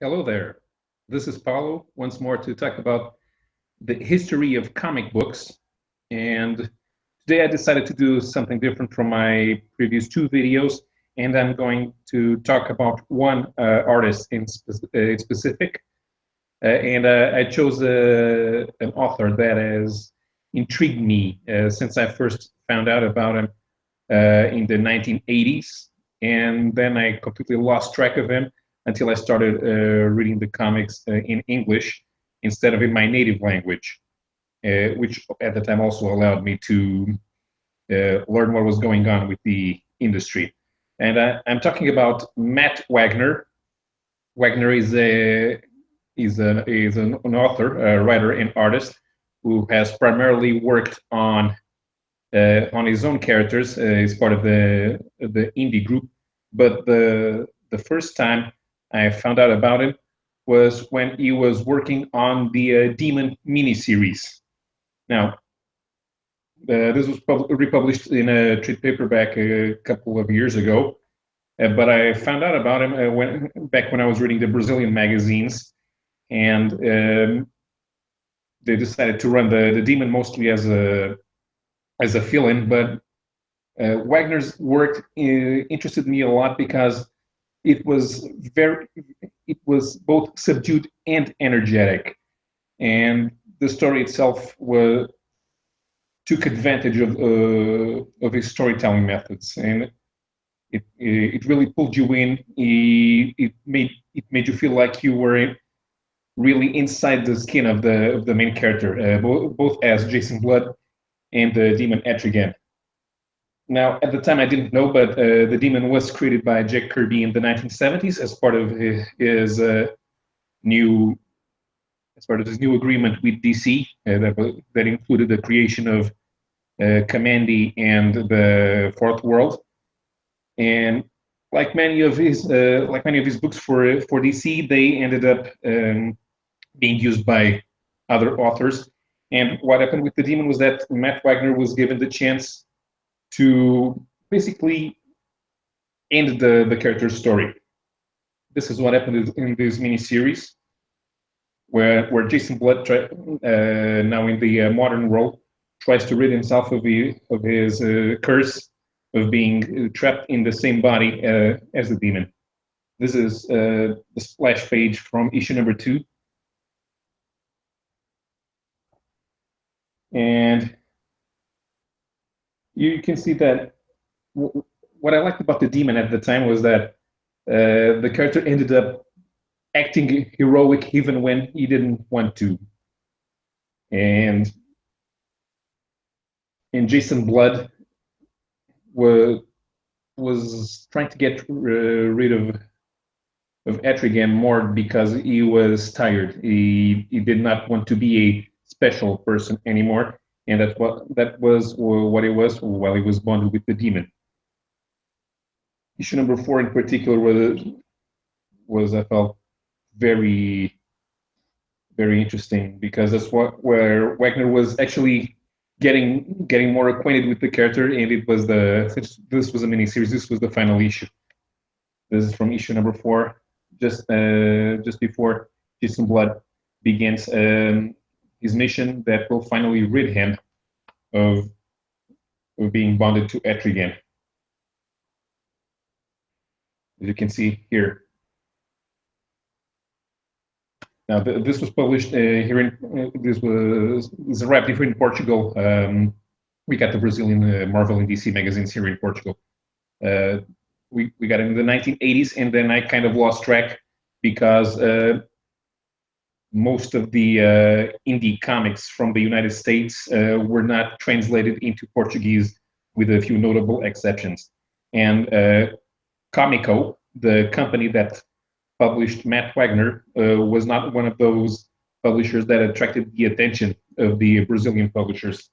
Hello there. This is Paulo once more to talk about the history of comic books. And today I decided to do something different from my previous two videos. And I'm going to talk about one artist in specific. And I chose an author that has intrigued me since I first found out about him in the 1980s, and then I completely lost track of him until I started reading the comics in English instead of in my native language, which at the time also allowed me to learn what was going on with the industry. And I'm talking about Matt Wagner. Wagner is an author, a writer, and artist who has primarily worked on his own characters. He's part of the indie group, but the first time I found out about him was when he was working on the Demon miniseries. Now, this was republished in a trade paperback a couple of years ago, but I found out about him when I was reading the Brazilian magazines, and they decided to run the Demon mostly as a fill-in, but Wagner's work interested me a lot because it was it was both subdued and energetic, and the story itself took advantage of his storytelling methods, and it really pulled you in. It made you feel like you were really inside the skin of the main character, both as Jason Blood and the demon Etrigan. Now, at the time, I didn't know, but the Demon was created by Jack Kirby in the 1970s as part of his new new agreement with DC that included the creation of Kamandi and the Fourth World. And like many of his books for DC, they ended up being used by other authors. And what happened with the Demon was that Matt Wagner was given the chance to basically end the character's story. This is what happened in this miniseries, where Jason Blood, now in the modern world, tries to rid himself of his curse of being trapped in the same body as the demon. This is the splash page from issue number 2, and you can see that what I liked about the demon at the time was that the character ended up acting heroic even when he didn't want to. And Jason Blood was trying to get rid of Etrigan more because he was tired. He did not want to be a special person anymore, and that was what it was while he was bonded with the demon. Issue number 4 in particular was I felt very very interesting because that's where Wagner was actually getting more acquainted with the character, and it was since this was a miniseries, this was the final issue. This is from issue number 4, just before Jason Blood begins his mission that will finally rid him of being bonded to Etrigan. As you can see here. Now, this was published here this was wrapped here in Portugal. We got the Brazilian Marvel and DC magazines here in Portugal. We got it in the 1980s, and then I kind of lost track because most of the indie comics from the United States were not translated into Portuguese, with a few notable exceptions. And Comico, the company that published Matt Wagner, was not one of those publishers that attracted the attention of the Brazilian publishers.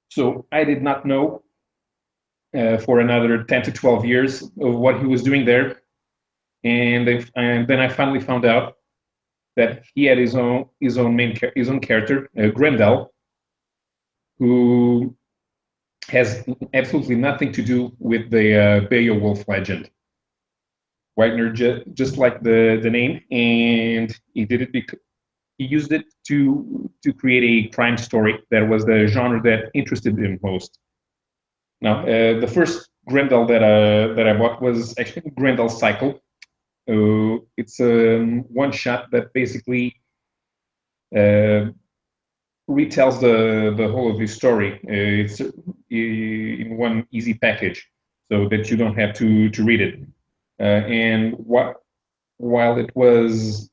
So I did not know for another 10 to 12 years of what he was doing there. And then I finally found out that he had his own character, Grendel, who has absolutely nothing to do with the Beowulf legend. Wagner just like the name, and he did it because he used it to create a crime story that was the genre that interested him most. Now, the first Grendel that I bought was actually Grendel Cycle. It's a one shot that basically uh, retells the whole of the story. It's in one easy package, so that you don't have to read it. And while it was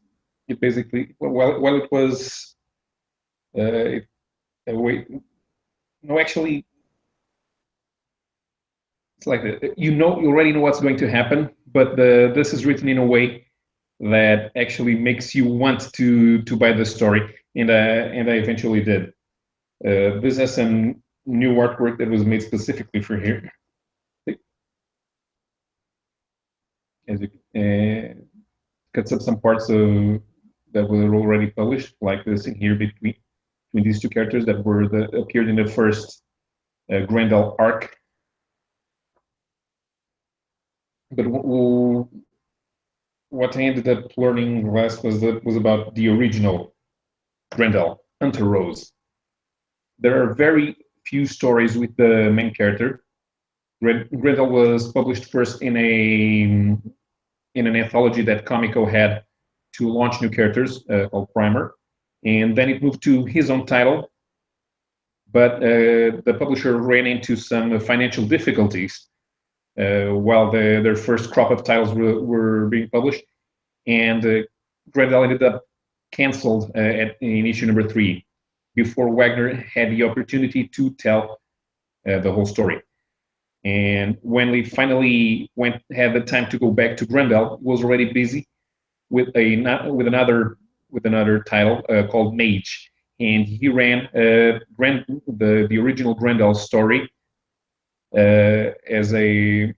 it basically while it was it, wait no actually it's like you already know what's going to happen, but this is written in a way that actually makes you want to buy the story, and I eventually did. This has some new artwork that was made specifically for here. As you cuts up some parts of that were already published, like this in here between these two characters that appeared in the first Grendel arc. But what I ended up learning last was about the original Grendel, Hunter Rose. There are very few stories with the main character. Grendel was published first in an anthology that Comico had to launch new characters called Primer, and then it moved to his own title. But the publisher ran into some financial difficulties while their first crop of titles were being published, and Grendel ended up canceled in issue number 3 before Wagner had the opportunity to tell the whole story. And when we finally had the time to go back to Grendel, was already busy with another title called Mage, and he ran the original Grendel story as if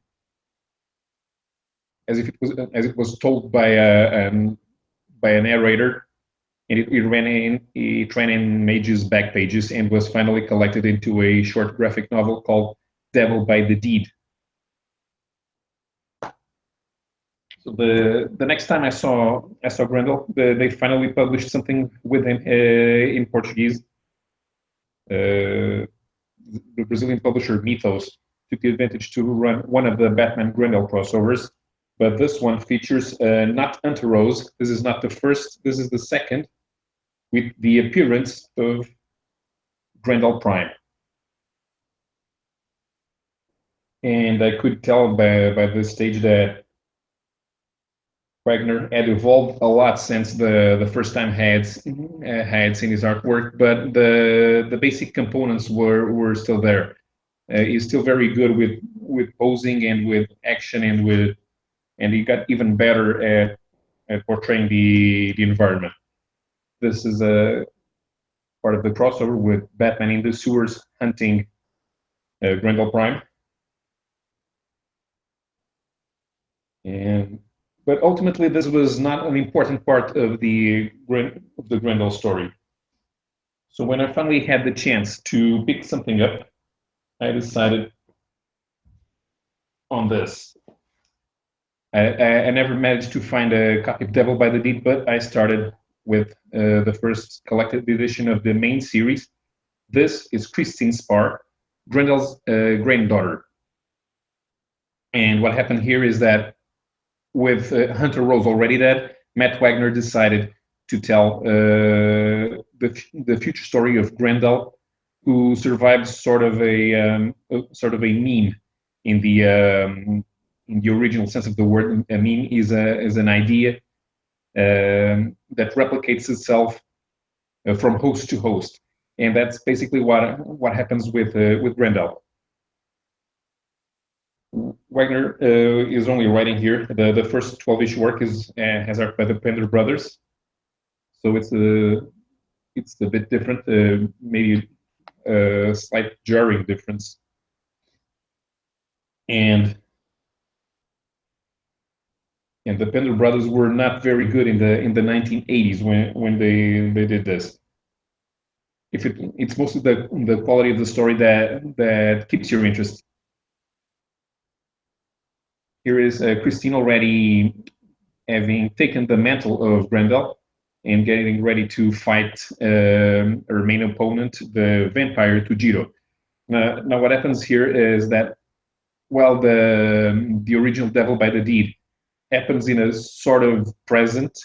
it was told by a narrator, and it ran in Mage's back pages and was finally collected into a short graphic novel called Devil by the Deed. So the next time I saw Grendel, they finally published something with him in Portuguese. The Brazilian publisher Mythos took the advantage to run one of the Batman Grendel crossovers, but this one features not Hunter Rose. This is not the first. This is the second, with the appearance of Grendel Prime. And I could tell by this stage that Wagner had evolved a lot since the first time I had seen his artwork, but the basic components were still there. He's still very good with posing and with action, and he got even better at portraying the environment. This is a part of the crossover with Batman in the sewers hunting Grendel Prime. But ultimately, this was not an important part of the Grendel story. So when I finally had the chance to pick something up, I decided on this. I never managed to find a copy of Devil by the Deed, but I started with the first collected edition of the main series. This is Christine Spar, Grendel's granddaughter. And what happened here is that with Hunter Rose already dead, Matt Wagner decided to tell the future story of Grendel, who survived sort of a meme in the original sense of the word. A meme is an idea that replicates itself from host to host, and that's basically what happens with Grendel. Wagner is only writing here. The first 12-issue work has art by the Pender brothers, so it's a bit different, maybe a slight jarring difference. And the Pender brothers were not very good in the 1980s when they did this. It's mostly the quality of the story that keeps your interest. Here is Christine already having taken the mantle of Grendel and getting ready to fight her main opponent, the vampire Tujiro. Now, what happens here is that while the original Devil by the Deed happens in a sort of present,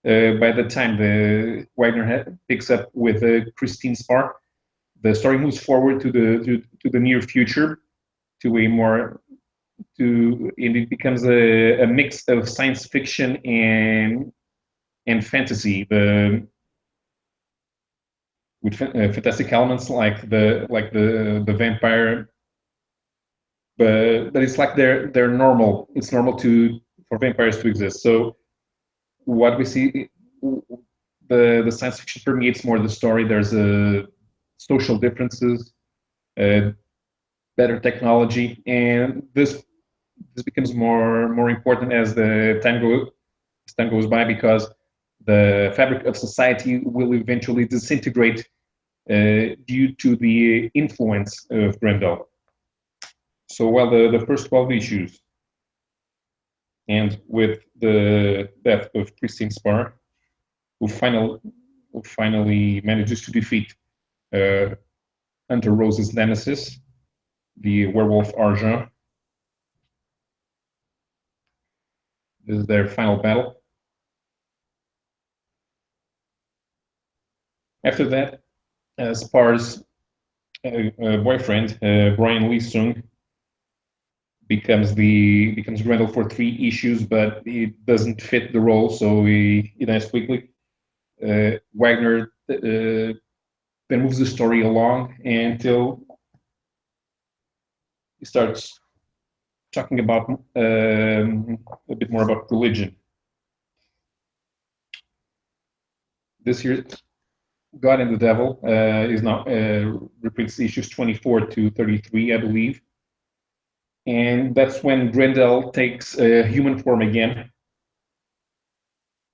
by the time the Wagner picks up with Christine Spar, the story moves forward to the near future, to a more and it becomes a mix of science fiction and fantasy. With fantastic elements like the vampire, but it's like they're normal. It's normal for vampires to exist. So what we see, the science fiction permeates more the story. There's social differences, better technology, and this becomes more important as the time goes by, because the fabric of society will eventually disintegrate due to the influence of Grendel. So while the first 12 issues end with the death of Christine Spar, who finally manages to defeat Hunter Rose's nemesis, the werewolf Argent. This is their final battle. After that, Spar's boyfriend, Brian Lee Sung, becomes Grendel for 3 issues, but it doesn't fit the role, so he dies quickly. Wagner then moves the story along until he starts talking about a bit more about religion. This year, God and the Devil is now repeats issues 24 to 33, I believe. And that's when Grendel takes human form again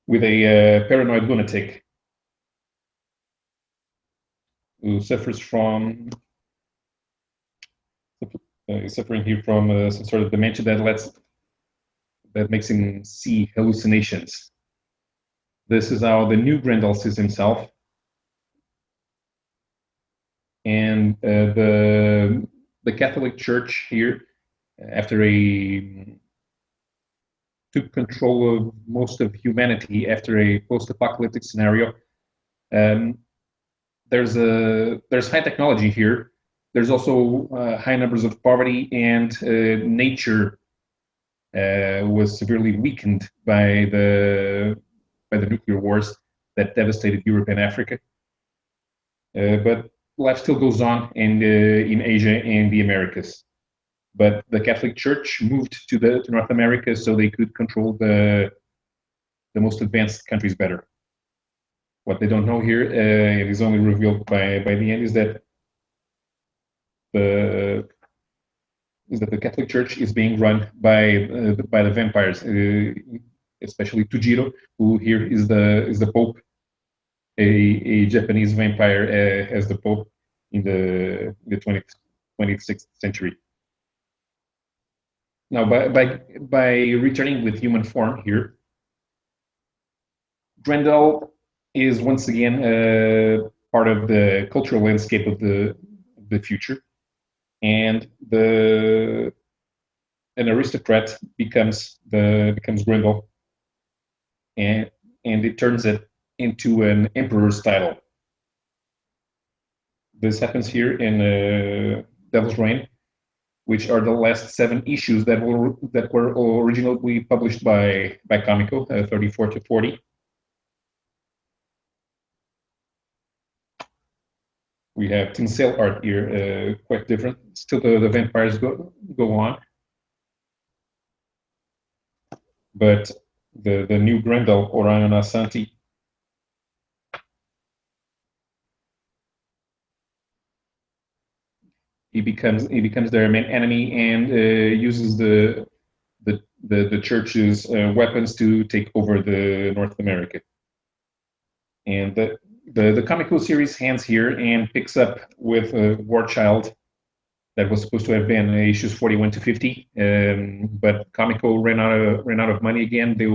with a paranoid lunatic who suffers from suffering here from some sort of dementia that makes him see hallucinations. This is how the new Grendel sees himself, and the Catholic Church here, after took control of most of humanity after a post-apocalyptic scenario. There's high technology here. There's also high numbers of poverty, and nature was severely weakened by the nuclear wars that devastated Europe and Africa. But life still goes on in Asia and the Americas. But the Catholic Church moved to North America so they could control the most advanced countries better. What they don't know here, it is only revealed by the end, is that the Catholic Church is being run by the vampires, especially Tujiro, who here is the Pope, a Japanese vampire as the Pope in the 26th century. Now, by returning with human form here, Grendel is once again part of the cultural landscape of the future, and an aristocrat becomes Grendel, and it turns it into an emperor's title. This happens here in Devil's Reign, which are the last 7 issues that were originally published by Comico, 34 to 40. We have tinsel art here, quite different. Still, the vampires go on, but the new Grendel, Orion Asante, he becomes their main enemy, and uses the church's weapons to take over the North America. And the Comico series hands here and picks up with War Child that was supposed to have been issues 41 to 50, but Comico ran out of money again. They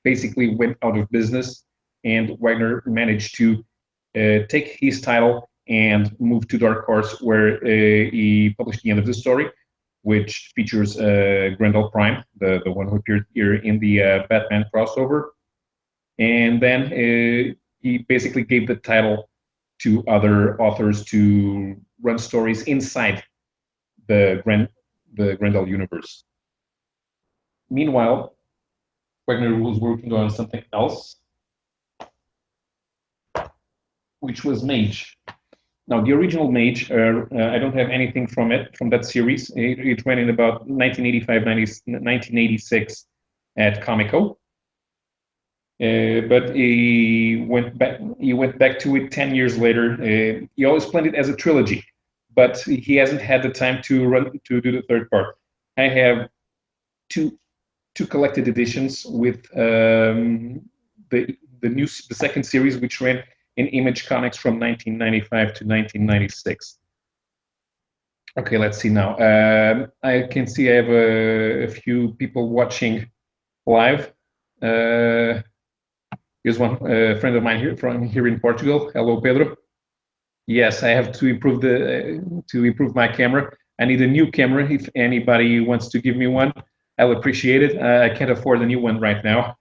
basically went out of business, and Wagner managed to take his title and move to Dark Horse, where he published the end of the story, which features Grendel Prime, the one who appeared here in the Batman crossover. And then he basically gave the title to other authors to run stories inside the Grendel universe. Meanwhile, Wagner was working on something else, which was Mage. Now, the original Mage, I don't have anything from that series. It ran in about 1985, 1986 at Comico. But he went back to it 10 years later. He always planned it as a trilogy, but he hasn't had the time to do the third part. I have two collected editions with the second series, which ran in Image Comics from 1995 to 1996. Okay, let's see now. I can see I have a few people watching live. Here's one friend of mine here in Portugal. Hello, Pedro. Yes, I have to improve my camera. I need a new camera. If anybody wants to give me one, I'll appreciate it. I can't afford a new one right now,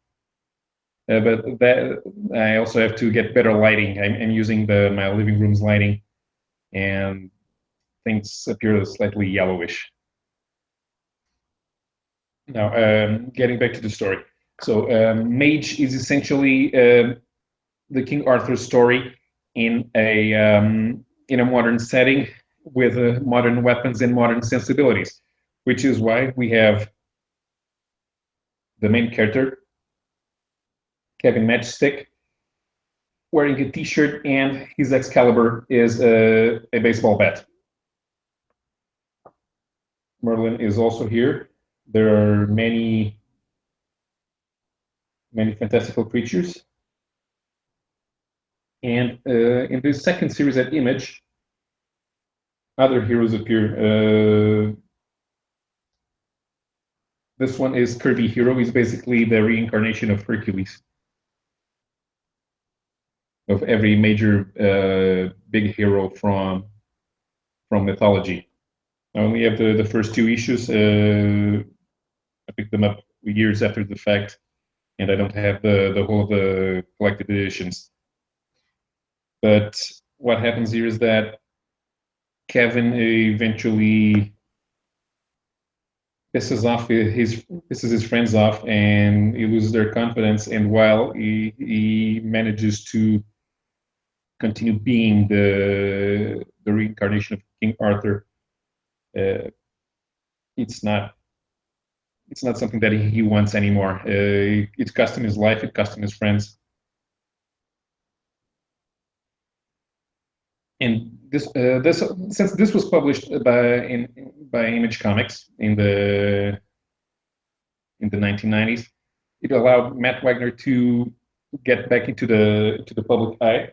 but I also have to get better lighting. I'm using my living room's lighting, and things appear slightly yellowish. Now, getting back to the story. So, Mage is essentially the King Arthur story in a modern setting with modern weapons and modern sensibilities, which is why we have the main character, Kevin Matchstick, wearing a T-shirt, and his Excalibur is a baseball bat. Merlin is also here. There are many fantastical creatures. And in the second series at Image, other heroes appear. This one is Kirby Hero. He's basically the reincarnation of Hercules, of every major big hero from mythology. I only have the first two issues. I picked them up years after the fact, and I don't have the whole of the collected editions. But what happens here is that Kevin eventually pisses his friends off, and he loses their confidence. And while he manages to continue being the reincarnation of King Arthur, it's not something that he wants anymore. It cost him his life. It cost him his friends. And since this was published by Image Comics in the 1990s, it allowed Matt Wagner to get back into the public eye.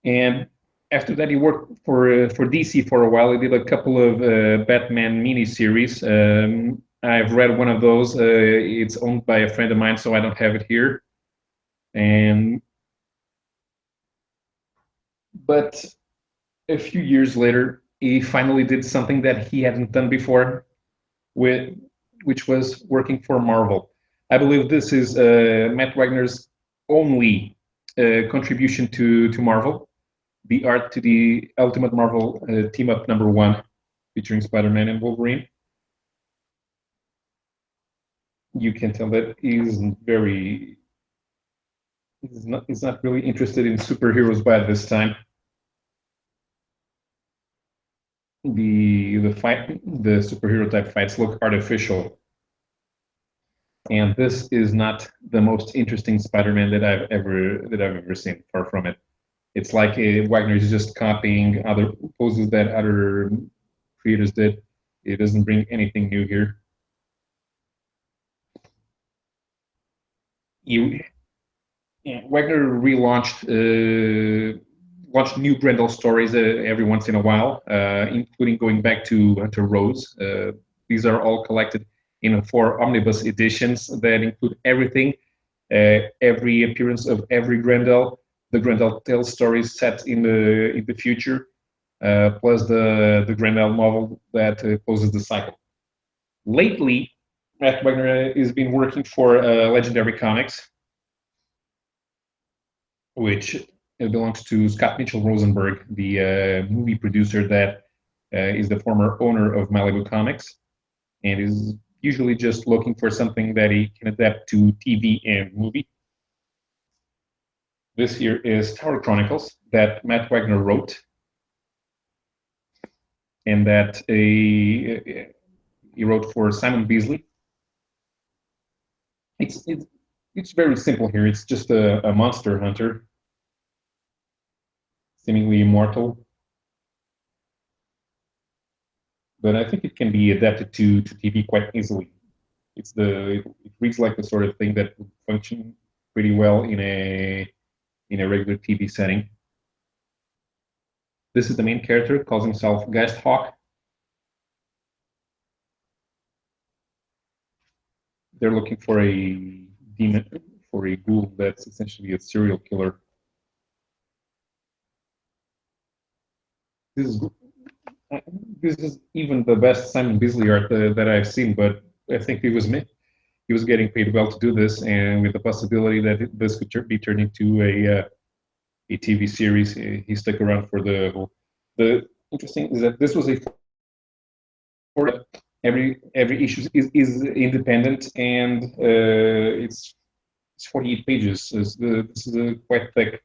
And after that, he worked for DC for a while. He did a couple of Batman miniseries. I've read one of those. It's owned by a friend of mine, so I don't have it here. But a few years later, he finally did something that he hadn't done before, which was working for Marvel. I believe this is Matt Wagner's only contribution to Marvel, the art to the Ultimate Marvel Team Up #1, featuring Spider-Man and Wolverine. You can tell that he's not really interested in superheroes by this time. The superhero type fights look artificial, and this is not the most interesting Spider-Man that I've ever seen. Far from it. It's like Wagner is just copying other poses that other creators did. It doesn't bring anything new here. Wagner relaunched launch new Grendel stories every once in a while, including going back to Hunter Rose. These are all collected in 4 omnibus editions that include everything, every appearance of every Grendel, the Grendel tale stories set in the future, plus the Grendel novel that closes the cycle. Lately, Matt Wagner has been working for Legendary Comics, which belongs to Scott Mitchell Rosenberg, the movie producer that is the former owner of Malibu Comics, and is usually just looking for something that he can adapt to TV and movie. This here is Terra Chronicles that Matt Wagner wrote, and that he wrote for Simon Beasley. It's very simple here. It's just a monster hunter, seemingly immortal, but I think it can be adapted to TV quite easily. It reads like the sort of thing that would function pretty well in a regular TV setting. This is the main character, calls himself Geisthawk. They're looking for a demon, for a ghoul that's essentially a serial killer. This is even the best Simon Beasley art that I've seen, but I think he was getting paid well to do this, and with the possibility that this could be turned into a TV series, he stuck around for the whole. The interesting is that this was a every issue is independent, and it's 48 pages. This is quite thick.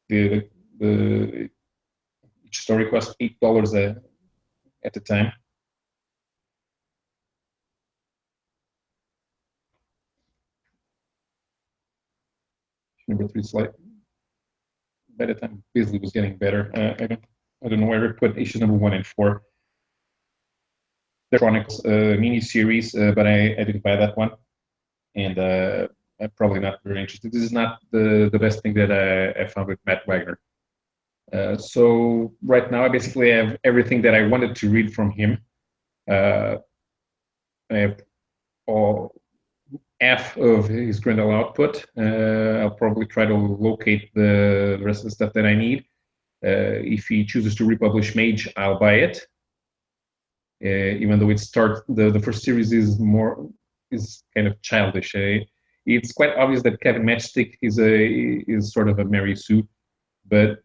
The each story cost $8 at the time. Number 3 slide. By the time Beasley was getting better, I don't know where I put issues number 1 and 4. The Chronicles mini-series, but I didn't buy that one, and I'm probably not very interested. This is not the best thing that I found with Matt Wagner. So right now I basically have everything that I wanted to read from him. I have half of his Grendel output. I'll probably try to locate the rest of the stuff that I need. If he chooses to republish Mage, I'll buy it. Even though the first series is kind of childish. It's quite obvious that Kevin Matchstick is sort of a Mary Sue, but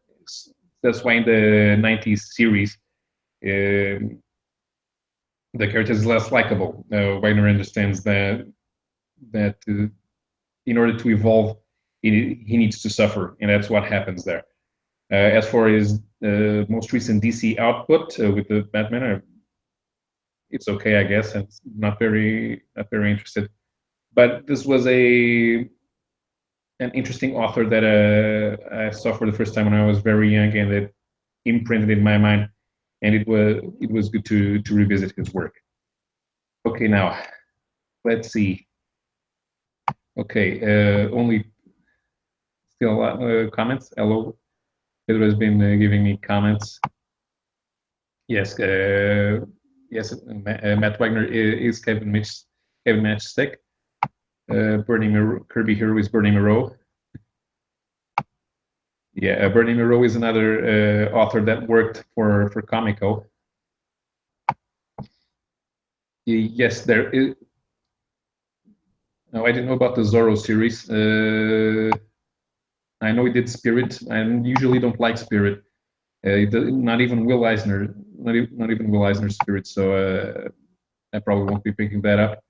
that's why in the 90s series the character is less likable. Wagner understands that in order to evolve, he needs to suffer, and that's what happens there. As for his most recent DC output with the Batman, it's okay, I guess. I'm not very interested. But this was an interesting author that I saw for the first time when I was very young, and it imprinted in my mind. And it was good to revisit his work. Okay, now let's see. Okay, only still comments. Hello, Pedro has been giving me comments. Yes, yes. Matt Wagner is Kevin Matchstick. Kirby Hero is Bernie Moreau. Yeah, Bernie Moreau is another author that worked for Comico. Yes, there is. No, I didn't know about the Zorro series. I know he did Spirit. I usually don't like Spirit. Not even Will Eisner. Not even Will Eisner's Spirit. So I probably won't be picking that up.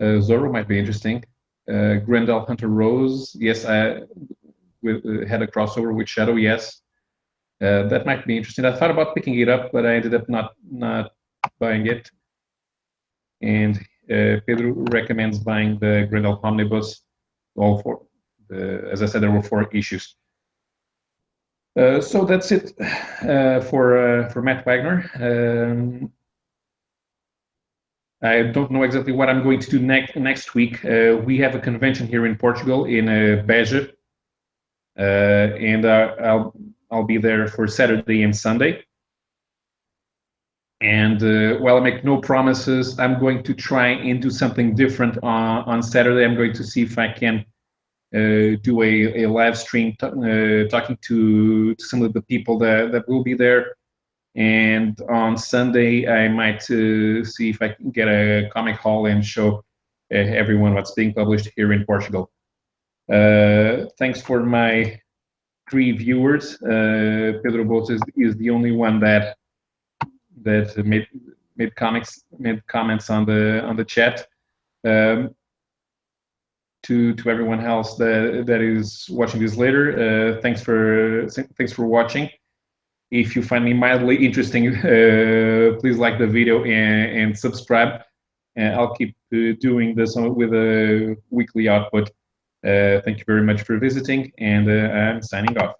Zorro might be interesting. Grendel Hunter Rose. Yes, I had a crossover with Shadow. Yes, that might be interesting. I thought about picking it up, but I ended up not buying it. And Pedro recommends buying the Grendel Omnibus. All 4. As I said, there were 4 issues. So that's it for Matt Wagner. I don't know exactly what I'm going to do next week. We have a convention here in Portugal in Beja, and I'll I'll be there for Saturday and Sunday. And while I make no promises, I'm going to try and do something different on Saturday. I'm going to see if I can do a live stream talking to some of the people that will be there. And on Sunday, I might see if I can get a comic haul and show everyone what's being published here in Portugal. Thanks for my 3 viewers. Pedro Botes is the only one that made comments on the chat. To everyone else that is watching this later, thanks for watching. If you find me mildly interesting, please like the video and subscribe. I'll keep doing this with a weekly output. Thank you very much for visiting, and I'm signing off.